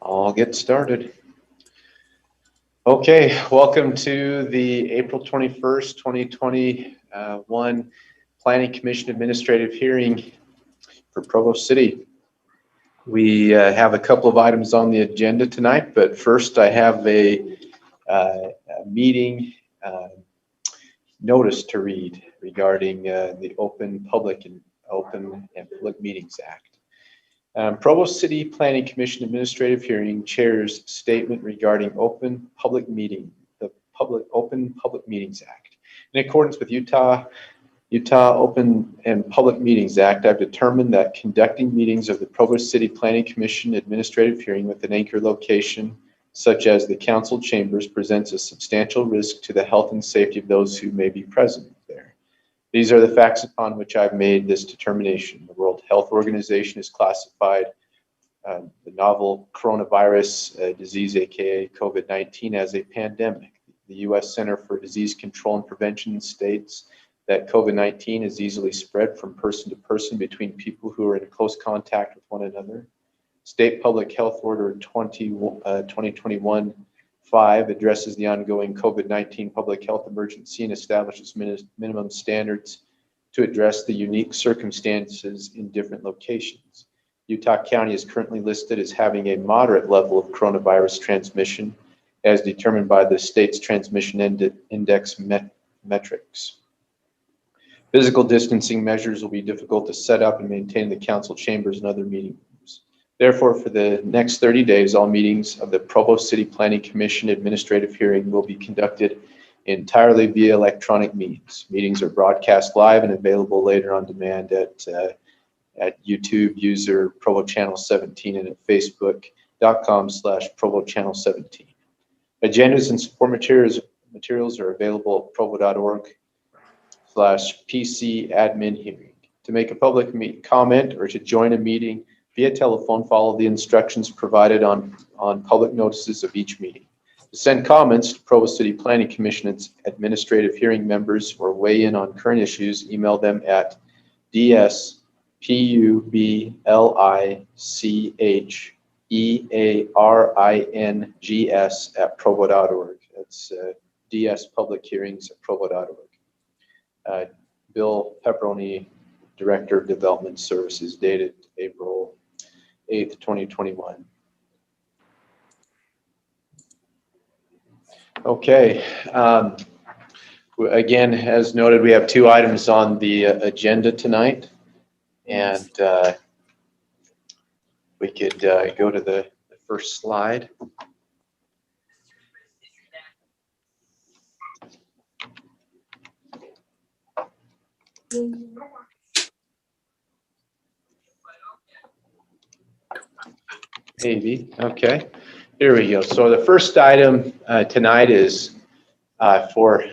I'll get started. Okay, welcome to the April 21st, 2021 Planning Commission Administrative Hearing for Provo City. We have a couple of items on the agenda tonight, but first I have a meeting notice to read regarding the Open Public Meetings Act. Provo City Planning Commission Administrative Hearing Chair's statement regarding Open Public Meetings Act. In accordance with Utah Open and Public Meetings Act, I've determined that conducting meetings of the Provo City Planning Commission Administrative Hearing with an anchor location, such as the council chambers, presents a substantial risk to the health and safety of those who may be present there. These are the facts upon which I've made this determination. The World Health Organization has classified the novel coronavirus disease, aka COVID-19, as a pandemic. The U.S. Center for Disease Control and Prevention states that COVID-19 is easily spread from person to person between people who are in close contact with one another. State Public Health Order 2021-5 addresses the ongoing COVID-19 public health emergency and establishes minimum standards to address the unique circumstances in different locations. Utah County is currently listed as having a moderate level of coronavirus transmission as determined by the state's transmission index metrics. Physical distancing measures will be difficult to set up and maintain in the council chambers and other meeting rooms. Therefore, for the next 30 days, all meetings of the Provo City Planning Commission Administrative Hearing will be conducted entirely via electronic means. Meetings are broadcast live and available later on demand at YouTube user Provo Channel 17 and at Facebook.com/Provo Channel 17. Agendas and support materials are available at provo.org/PC admin hearing. To make a public comment or to join a meeting via telephone, follow the instructions provided on public notices of each meeting. To send comments to Provo City Planning Commission's administrative hearing members or weigh in on current issues, email them at dspunblichengs@provo.org. That's dspublichearings@provo.org. Bill Pepperoni, Director of Development Services, dated April 8th, 2021. Okay. Again, as noted, we have two items on the agenda tonight, and we could go to the first slide. Maybe. Okay. Here we go. So the first item tonight is for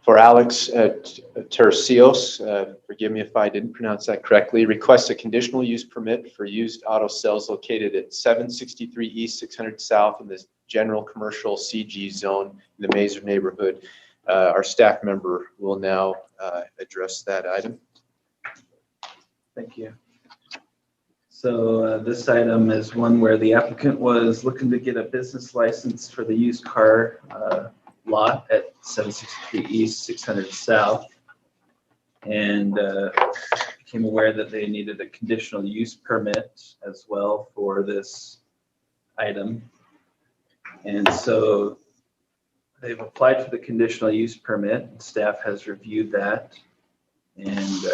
Alex Turcios. Forgive me if I didn't pronounce that correctly. Requests a conditional use permit for used auto sales located at 763 East, 600 South in the general commercial CG zone in the Mazer neighborhood. Our staff member will now address that item. Thank you. So this item is one where the applicant was looking to get a business license for the used car lot at 763 East, 600 South, and became aware that they needed a conditional use permit as well for this item. And so they've applied for the conditional use permit, and staff has reviewed that, and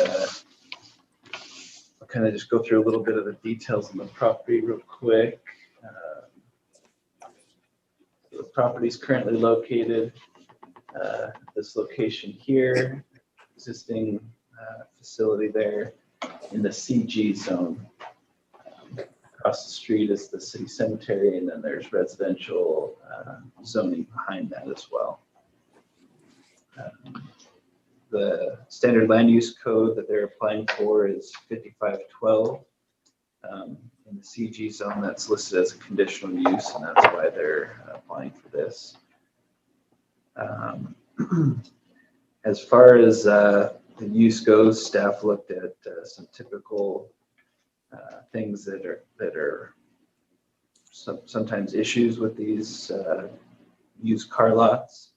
I'll kind of just go through a little bit of the details on the property real quick. The property is currently located this location here, existing facility there in the CG zone. Across the street is the city cemetery, and then there's residential zoning behind that as well. The standard land use code that they're applying for is 5512. In the CG zone, that's listed as a conditional use, and that's why they're applying for this. As far as the use goes, staff looked at some typical things that are sometimes issues with these used car lots,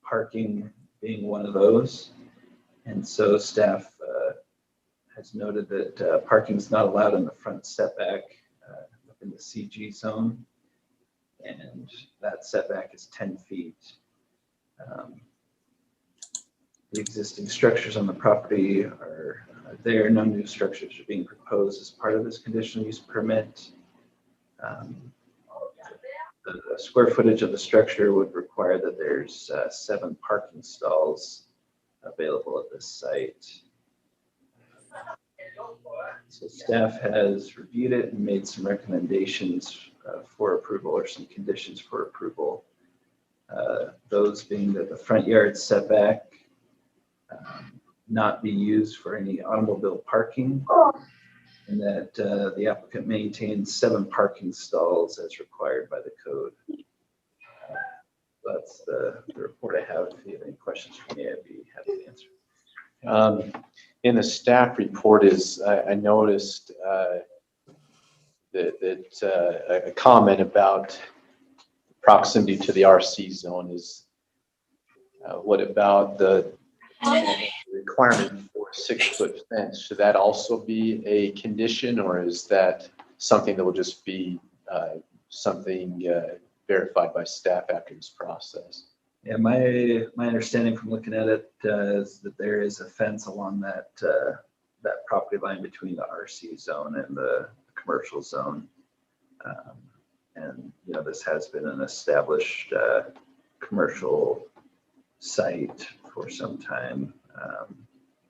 parking being one of those. And so staff has noted that parking is not allowed in the front setback in the CG zone, and that setback is 10 feet. The existing structures on the property are there. No new structures are being proposed as part of this conditional use permit. The square footage of the structure would require that there's 7 parking stalls available at this site. So staff has reviewed it and made some recommendations for approval, or some conditions for approval. Those being that the front yard setback not be used for any automobile parking, and that the applicant maintains 7 parking stalls as required by the code. That's the report I have. If you have any questions for me, I'd be happy to answer. In the staff report is, I noticed that a comment about proximity to the RC zone is, what about the requirement for a 6-foot fence? Should that also be a condition, or is that something that will just be something verified by staff after this process? Yeah, my understanding from looking at it is that there is a fence along that that property line between the RC zone and the commercial zone, and you know, this has been an established commercial site for some time,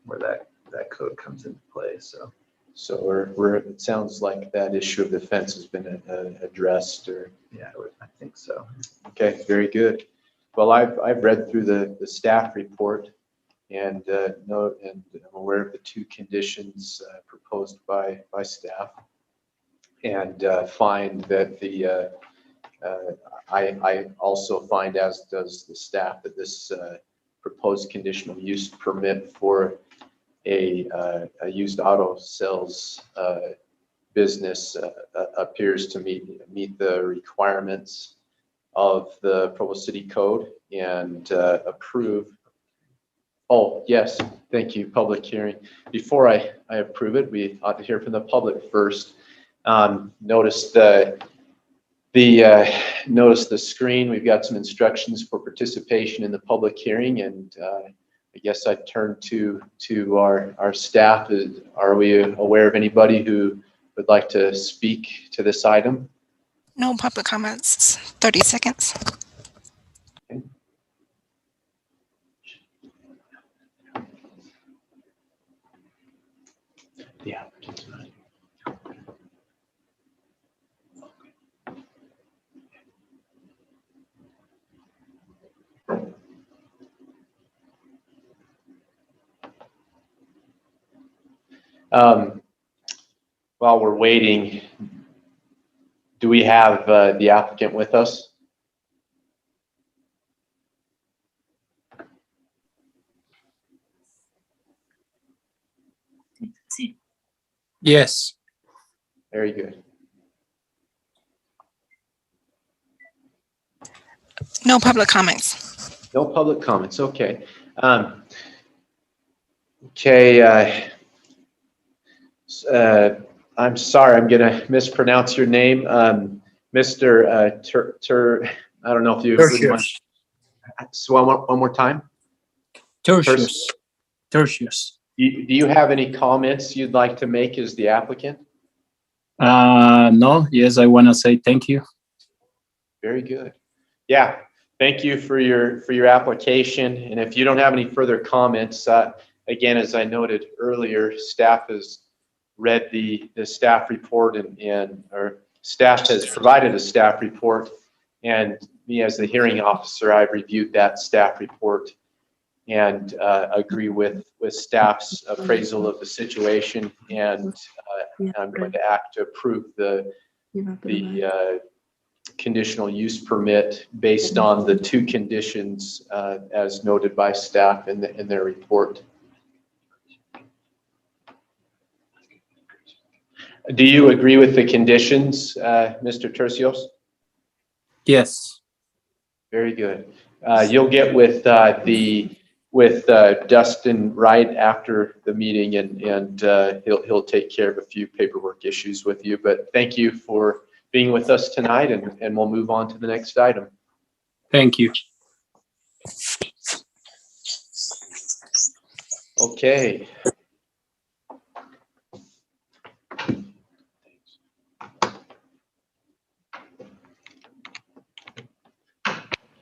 where that code comes into play. So it sounds like that issue of the fence has been addressed, or yeah, I think so. okay, very good. Well, I've read through the staff report, and and I'm aware of the 2 conditions proposed by staff, and find that the I also find, as does the staff, that this proposed conditional use permit for a used auto sales business appears to meet the requirements of the Provo City Code, and approve. Oh, yes, thank you. Public hearing. Before I approve it, we ought to hear from the public first. Notice the screen. We've got some instructions for participation in the public hearing, and I guess I'd turn to our staff. Are we aware of anybody who would like to speak to this item? No public comments. 30 seconds. Okay. Yeah. While we're waiting, do we have the applicant with us? Yes. Very good. No public comments. No public comments. Okay. Okay. I'm sorry, I'm going to mispronounce your name. Mr. I don't know if you wouldn't mind. So one more time. Turcios. Turcios. Do you have any comments you'd like to make as the applicant? No. Yes, I want to say thank you. Very good. Yeah. Thank you for your application. And if you don't have any further comments, again, as I noted earlier, staff has read the staff report, or staff has provided a staff report, and me as the hearing officer, I've reviewed that staff report and agree with staff's appraisal of the situation, and I'm going to act to approve the conditional use permit based on the 2 conditions as noted by staff in their report. Do you agree with the conditions, Mr. Turcios? Yes. Very good. You'll get with Dustin right after the meeting, and he'll take care of a few paperwork issues with you. But thank you for being with us tonight, and we'll move on to the next item. Thank you. Okay.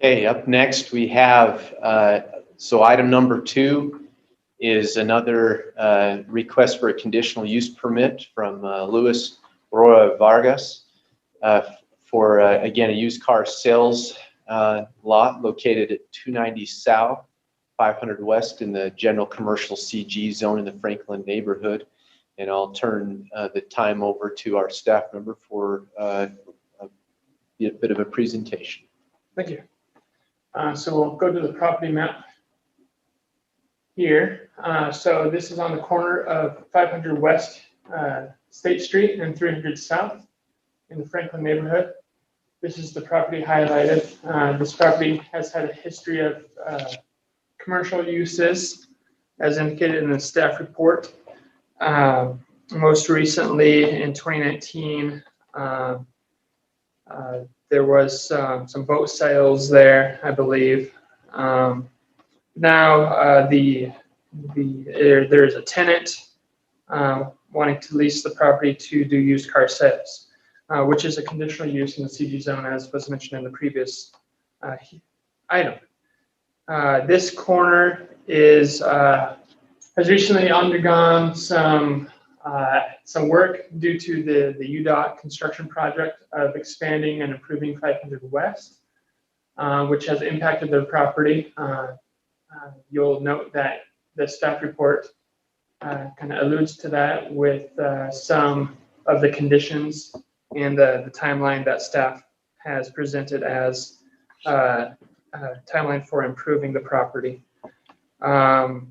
Okay, up next we have, so item number 2 is another request for a conditional use permit from Louis Roura-Vargas for, again, a used car sales lot located at 290 South, 500 West in the general commercial CG zone in the Franklin neighborhood. And I'll turn the time over to our staff member for a bit of a presentation. Thank you. So we'll go to the property map here. So this is on the corner of 500 West State Street and 300 South in the Franklin neighborhood. This is the property highlighted. This property has had a history of commercial uses as indicated in the staff report. Most recently in 2019, there was some boat sales there, I believe. Now there's a tenant wanting to lease the property to do used car sales, which is a conditional use in the CG zone, as was mentioned in the previous item. This corner has recently undergone some work due to the UDOT construction project of expanding and improving 500 West, which has impacted the property. You'll note that the staff report kind of alludes to that with some of the conditions and the timeline that staff has presented as a timeline for improving the property. The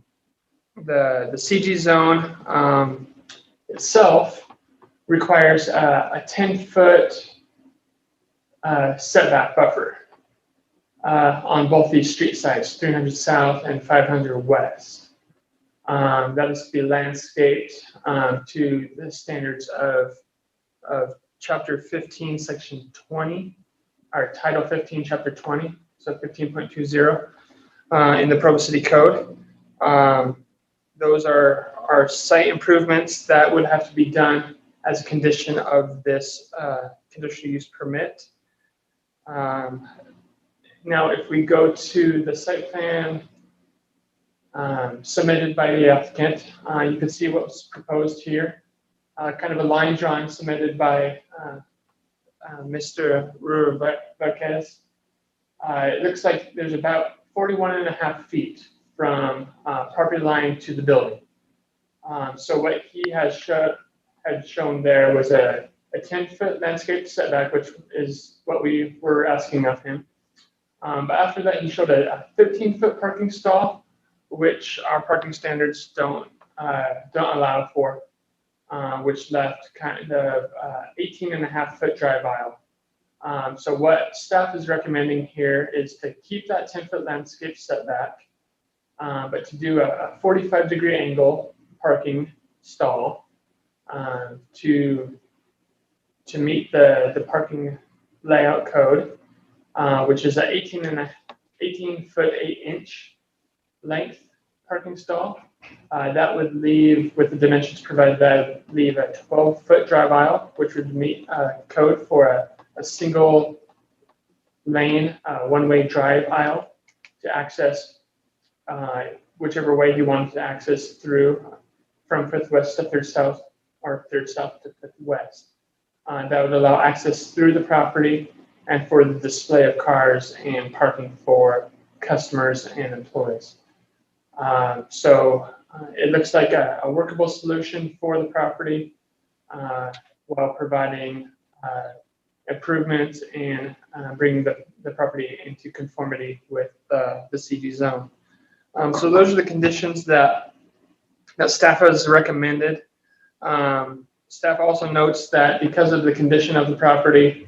CG zone itself requires a 10-foot setback buffer on both these street sides, 300 South and 500 West. That is to be landscaped to the standards of Chapter 15, Section 20, or Title 15, Chapter 20, so 15.20 in the Provo City Code. Those are site improvements that would have to be done as a condition of this conditional use permit. Now, if we go to the site plan submitted by the applicant, you can see what's proposed here. Kind of a line drawing submitted by Mr. Roura-Vargas. It looks like there's about 41.5 feet from property line to the building. So what he had shown there was a 10-foot landscape setback, which is what we were asking of him. But after that, he showed a 13-foot parking stall, which our parking standards don't allow for, which left kind of 18.5-foot drive aisle. So what staff is recommending here is to keep that 10-foot landscape setback, but to do a 45-degree angle parking stall to meet the parking layout code, which is an 18-foot 8-inch length parking stall. That would leave, with the dimensions provided, that would leave a 12-foot drive aisle, which would meet code for a single lane, one-way drive aisle to access whichever way you want to access through from 5th West to 3rd South or 3rd South to 5th West. That would allow access through the property and for the display of cars and parking for customers and employees. So it looks like a workable solution for the property while providing improvements and bringing the property into conformity with the CG zone. So those are the conditions that staff has recommended. Staff also notes that because of the condition of the property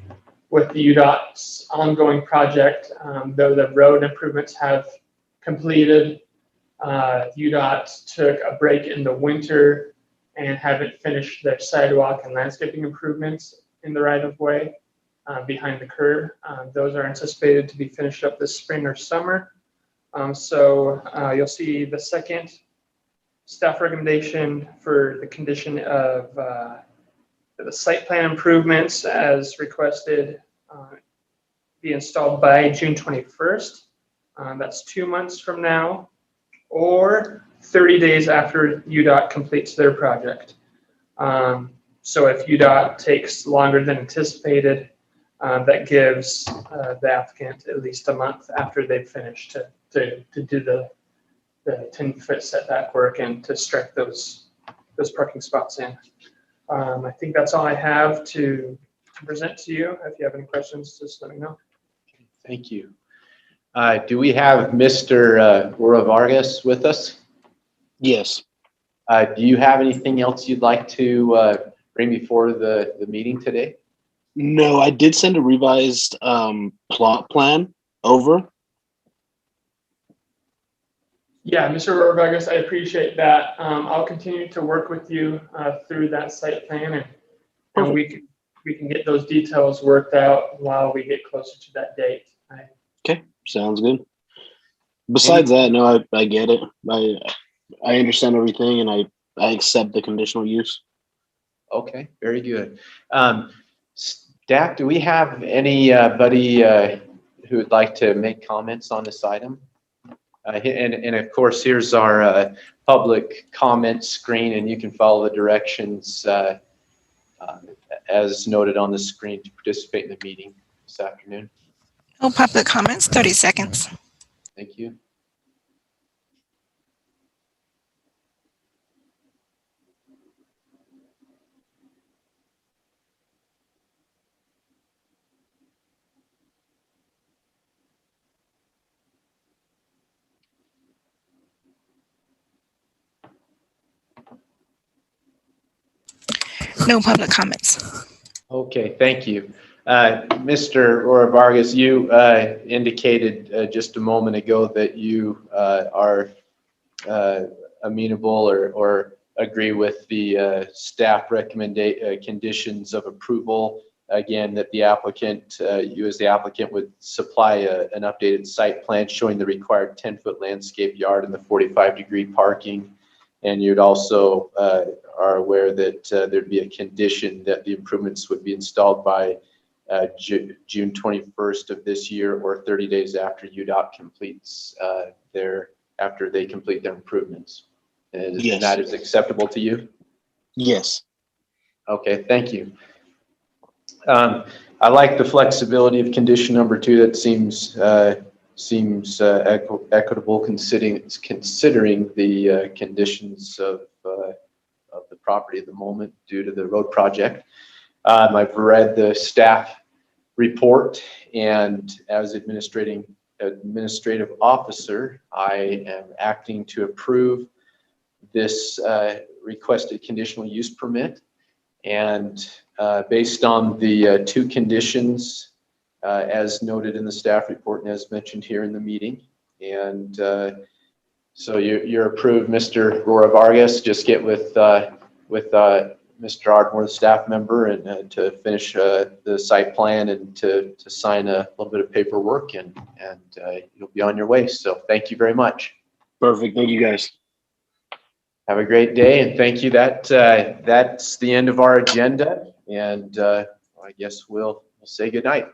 with the UDOT's ongoing project, though the road improvements have completed, UDOT took a break in the winter and haven't finished their sidewalk and landscaping improvements in the right of way behind the curb. Those are anticipated to be finished up this spring or summer. So you'll see the second staff recommendation for the condition of the site plan improvements as requested be installed by June 21st. That's 2 months from now, or 30 days after UDOT completes their project. So if UDOT takes longer than anticipated, that gives the applicant at least a month after they've finished to do the 10-foot setback work and to strike those parking spots in. I think that's all I have to present to you. If you have any questions, just let me know. Thank you. Do we have Mr. Roura-Vargas with us? Yes. Do you have anything else you'd like to bring before the meeting today? No, I did send a revised plot plan over. Yeah, Mr. Roura-Vargas, I appreciate that. I'll continue to work with you through that site plan, and we can get those details worked out while we get closer to that date. Okay, sounds good. Besides that, no, I get it. I understand everything, and I accept the conditional use. Okay, very good. Staff, do we have anybody who would like to make comments on this item? And of course, here's our public comment screen, and you can follow the directions as noted on the screen to participate in the meeting this afternoon. No public comments, 30 seconds. Thank you. No public comments. Okay, thank you. Mr. Roura-Vargas, you indicated just a moment ago that you are amenable or agree with the staff conditions of approval. Again, that the applicant, you as the applicant, would supply an updated site plan showing the required 10-foot landscape yard and the 45-degree parking. And you'd also are aware that there'd be a condition that the improvements would be installed by June 21st of this year, or 30 days after UDOT completes after they complete their improvements. And Yes. that is acceptable to you? Yes. Okay, thank you. I like the flexibility of condition number 2. That seems equitable considering the conditions of the property at the moment due to the road project. I've read the staff report, and as administrative officer, I am acting to approve this requested conditional use permit. And based on the 2 conditions as noted in the staff report and as mentioned here in the meeting. And so you're approved, Mr. Roura-Vargas. Just get with Mr. Ardmore, the staff member, and to finish the site plan and to sign a little bit of paperwork, and you'll be on your way. So thank you very much. Perfect. Thank you, guys. Have a great day, and thank you. That's the end of our agenda, and I guess we'll say good night.